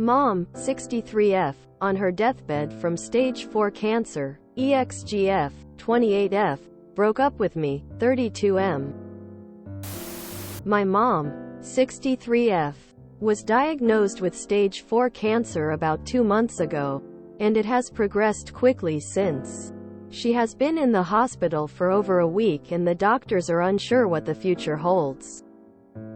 Mom, 63F, on her deathbed from stage 4 cancer, EXGF, 28F, broke up with me, 32M. My mom, 63F, was diagnosed with stage 4 cancer about 2 months ago, and it has progressed quickly since. She has been in the hospital for over a week and the doctors are unsure what the future holds.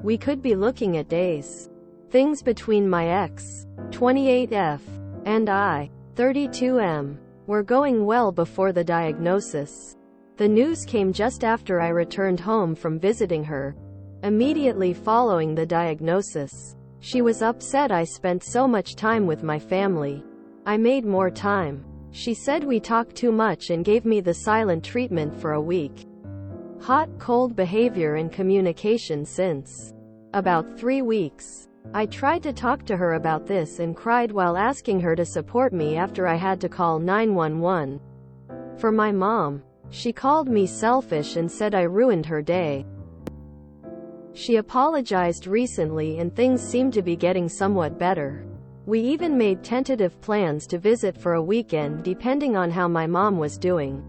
We could be looking at days. Things between my ex, 28F, and I, 32M, were going well before the diagnosis. The news came just after I returned home from visiting her, immediately following the diagnosis. She was upset I spent so much time with my family. I made more time. She said we talked too much and gave me the silent treatment for a week. Hot-cold behavior and communication since about 3 weeks. I tried to talk to her about this and cried while asking her to support me after I had to call 911. For my mom, she called me selfish and said I ruined her day. She apologized recently and things seem to be getting somewhat better. We even made tentative plans to visit for a weekend depending on how my mom was doing.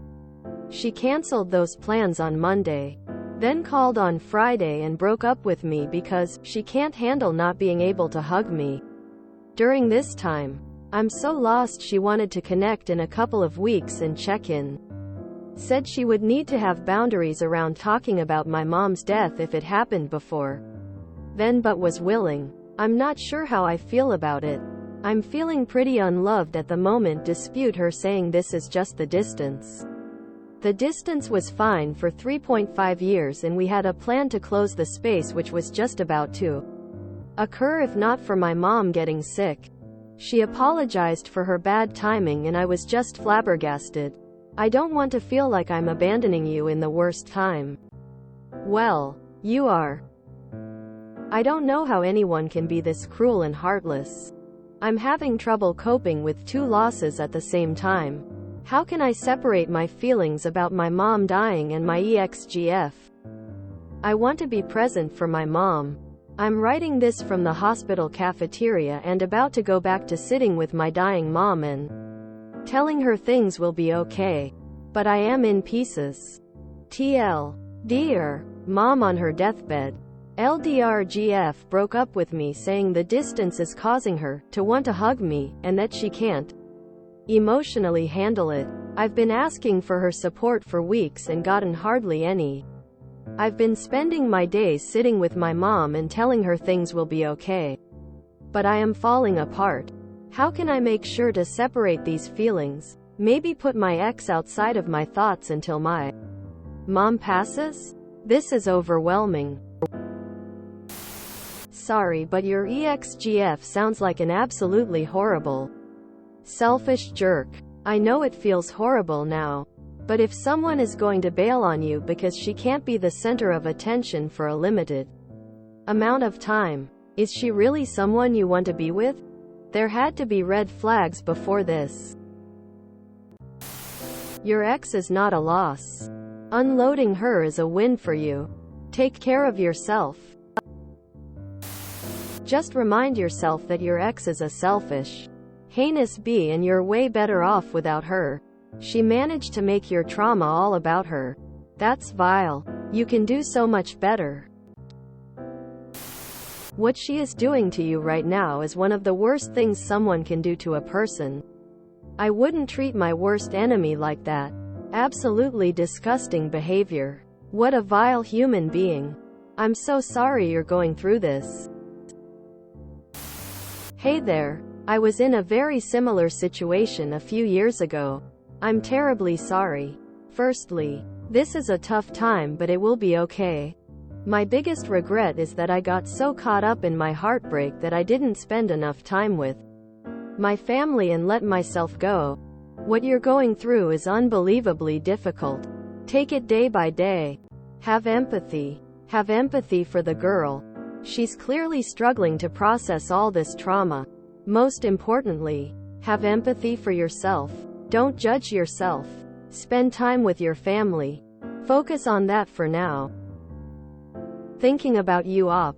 She canceled those plans on Monday, then called on Friday and broke up with me because she can't handle not being able to hug me. During this time, I'm so lost. She wanted to connect in a couple of weeks and check in. Said she would need to have boundaries around talking about my mom's death if it happened before then, but was willing. I'm not sure how I feel about it. I'm feeling pretty unloved at the moment. Dispute her, saying this is just the distance. The distance was fine for 3.5 years and we had a plan to close the space, which was just about to occur if not for my mom getting sick. She apologized for her bad timing and I was just flabbergasted. I don't want to feel like I'm abandoning you in the worst time. Well, you are. I don't know how anyone can be this cruel and heartless. I'm having trouble coping with 2 losses at the same time. How can I separate my feelings about my mom dying and my EXGF? I want to be present for my mom. I'm writing this from the hospital cafeteria and about to go back to sitting with my dying mom and telling her things will be okay. But I am in pieces. TL. Dear Mom, on her deathbed, LDRGF broke up with me, saying the distance is causing her to want to hug me, and that she can't emotionally handle it. I've been asking for her support for weeks and gotten hardly any. I've been spending my days sitting with my mom and telling her things will be okay. But I am falling apart. How can I make sure to separate these feelings? Maybe put my ex outside of my thoughts until my mom passes? This is overwhelming. Sorry, but your EXGF sounds like an absolutely horrible, selfish jerk. I know it feels horrible now. But if someone is going to bail on you because she can't be the center of attention for a limited amount of time, is she really someone you want to be with? There had to be red flags before this. Your ex is not a loss. Unloading her is a win for you. Take care of yourself. Just remind yourself that your ex is a selfish, heinous bee and you're way better off without her. She managed to make your trauma all about her. That's vile. You can do so much better. What she is doing to you right now is one of the worst things someone can do to a person. I wouldn't treat my worst enemy like that. Absolutely disgusting behavior. What a vile human being. I'm so sorry you're going through this. Hey there. I was in a very similar situation a few years ago. I'm terribly sorry. Firstly, this is a tough time, but it will be okay. My biggest regret is that I got so caught up in my heartbreak that I didn't spend enough time with my family and let myself go. What you're going through is unbelievably difficult. Take it day by day. Have empathy. Have empathy for the girl. She's clearly struggling to process all this trauma. Most importantly, have empathy for yourself. Don't judge yourself. Spend time with your family. Focus on that for now. Thinking about you op.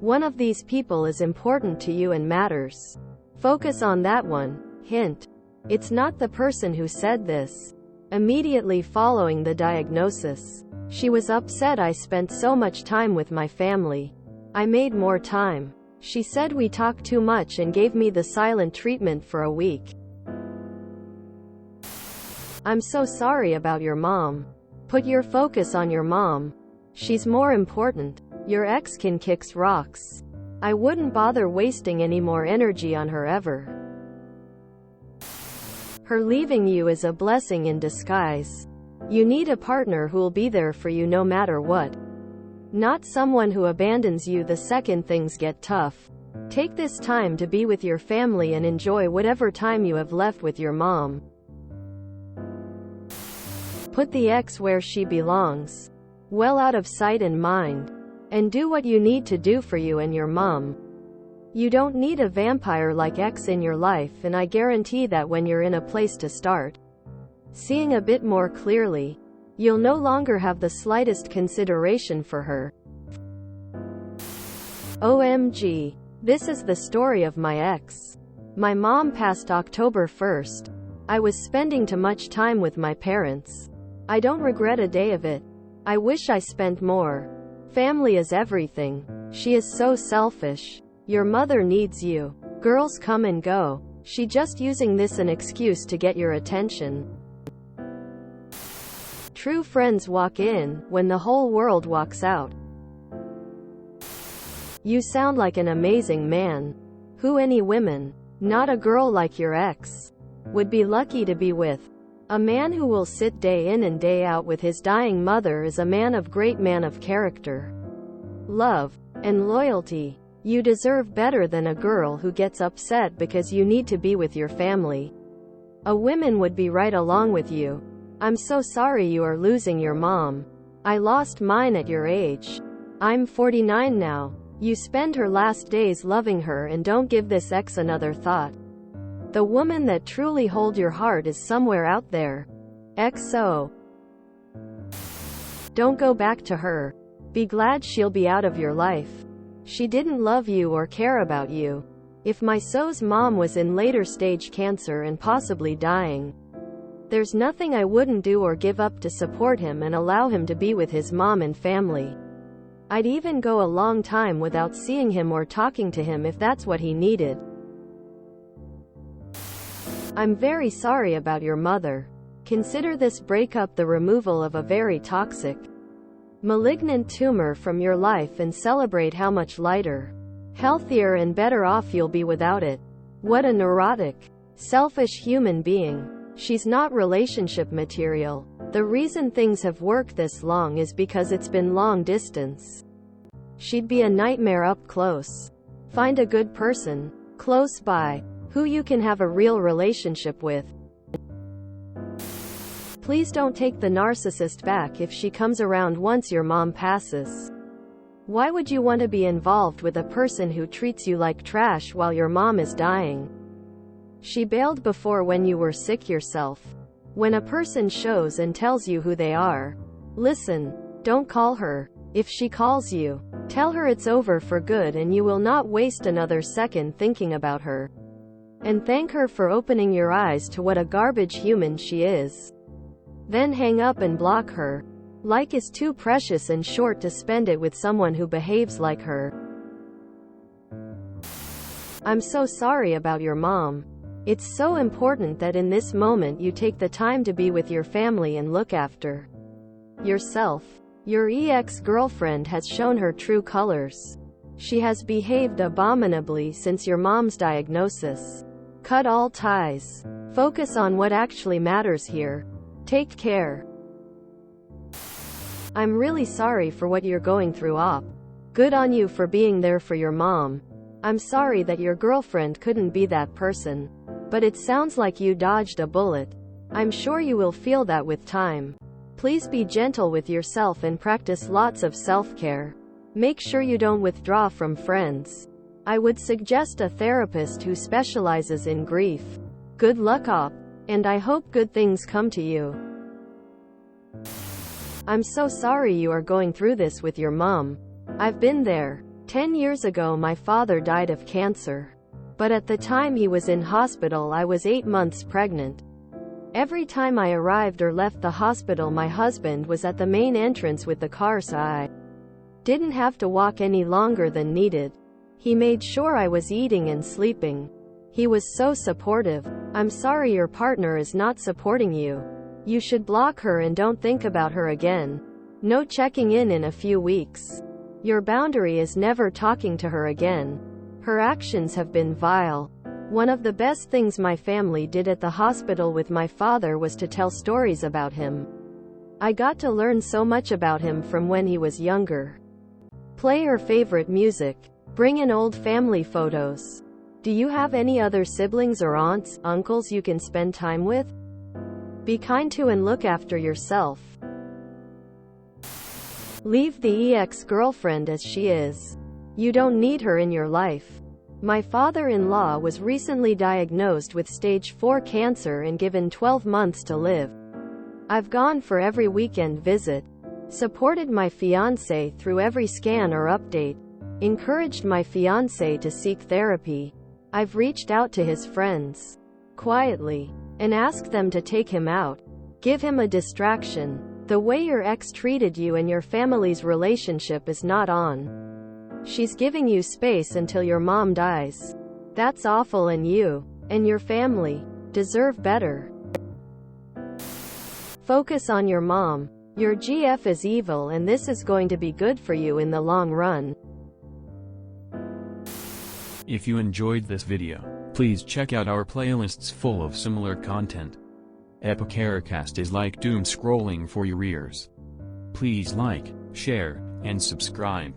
One of these people is important to you and matters. Focus on that one. Hint. It's not the person who said this. Immediately following the diagnosis, she was upset I spent so much time with my family. I made more time. She said we talked too much and gave me the silent treatment for a week. I'm so sorry about your mom. Put your focus on your mom. She's more important. Your ex can kick rocks. I wouldn't bother wasting any more energy on her ever. Her leaving you is a blessing in disguise. You need a partner who'll be there for you no matter what. Not someone who abandons you the second things get tough. Take this time to be with your family and enjoy whatever time you have left with your mom. Put the ex where she belongs. Well out of sight and mind. And do what you need to do for you and your mom. You don't need a vampire like ex in your life, and I guarantee that when you're in a place to start seeing a bit more clearly, you'll no longer have the slightest consideration for her. OMG. This is the story of my ex. My mom passed October 1st. I was spending too much time with my parents. I don't regret a day of it. I wish I spent more. Family is everything. She is so selfish. Your mother needs you. Girls come and go. She just using this an excuse to get your attention. True friends walk in when the whole world walks out. You sound like an amazing man. Who any women, not a girl like your ex, would be lucky to be with. A man who will sit day in and day out with his dying mother is a man of character, love, and loyalty. You deserve better than a girl who gets upset because you need to be with your family. A woman would be right along with you. I'm so sorry you are losing your mom. I lost mine at your age. I'm 49 now. You spend her last days loving her and don't give this ex another thought. The woman that truly holds your heart is somewhere out there. XO. Don't go back to her. Be glad she'll be out of your life. She didn't love you or care about you. If my so's mom was in later stage cancer and possibly dying, there's nothing I wouldn't do or give up to support him and allow him to be with his mom and family. I'd even go a long time without seeing him or talking to him if that's what he needed. I'm very sorry about your mother. Consider this breakup the removal of a very toxic, malignant tumor from your life and celebrate how much lighter, healthier and better off you'll be without it. What a neurotic, selfish human being. She's not relationship material. The reason things have worked this long is because it's been long distance. She'd be a nightmare up close. Find a good person, close by, who you can have a real relationship with. Please don't take the narcissist back if she comes around once your mom passes. Why would you want to be involved with a person who treats you like trash while your mom is dying? She bailed before when you were sick yourself. When a person shows and tells you who they are, listen. Don't call her. If she calls you, tell her it's over for good and you will not waste another second thinking about her. And thank her for opening your eyes to what a garbage human she is. Then hang up and block her. Life is too precious and short to spend it with someone who behaves like her. I'm so sorry about your mom. It's so important that in this moment you take the time to be with your family and look after yourself. Your ex-girlfriend has shown her true colors. She has behaved abominably since your mom's diagnosis. Cut all ties. Focus on what actually matters here. Take care. I'm really sorry for what you're going through, Op. Good on you for being there for your mom. I'm sorry that your girlfriend couldn't be that person. But it sounds like you dodged a bullet. I'm sure you will feel that with time. Please be gentle with yourself and practice lots of self-care. Make sure you don't withdraw from friends. I would suggest a therapist who specializes in grief. Good luck, Op. And I hope good things come to you. I'm so sorry you are going through this with your mom. I've been there. 10 years ago my father died of cancer. But at the time he was in hospital I was 8 months pregnant. Every time I arrived or left the hospital my husband was at the main entrance with the car so I didn't have to walk any longer than needed. He made sure I was eating and sleeping. He was so supportive. I'm sorry your partner is not supporting you. You should block her and don't think about her again. No checking in a few weeks. Your boundary is never talking to her again. Her actions have been vile. One of the best things my family did at the hospital with my father was to tell stories about him. I got to learn so much about him from when he was younger. Play her favorite music. Bring in old family photos. Do you have any other siblings or aunts, uncles you can spend time with? Be kind to and look after yourself. Leave the ex-girlfriend as she is. You don't need her in your life. My father-in-law was recently diagnosed with stage 4 cancer and given 12 months to live. I've gone for every weekend visit, supported my fiancé through every scan or update, encouraged my fiancé to seek therapy. I've reached out to his friends, quietly, and asked them to take him out. Give him a distraction. The way your ex treated you and your family's relationship is not on. She's giving you space until your mom dies. That's awful and you, and your family, deserve better. Focus on your mom. Your GF is evil and this is going to be good for you in the long run. If you enjoyed this video, please check out our playlists full of similar content. Epicaricast is like doom scrolling for your ears. Please like, share, and subscribe.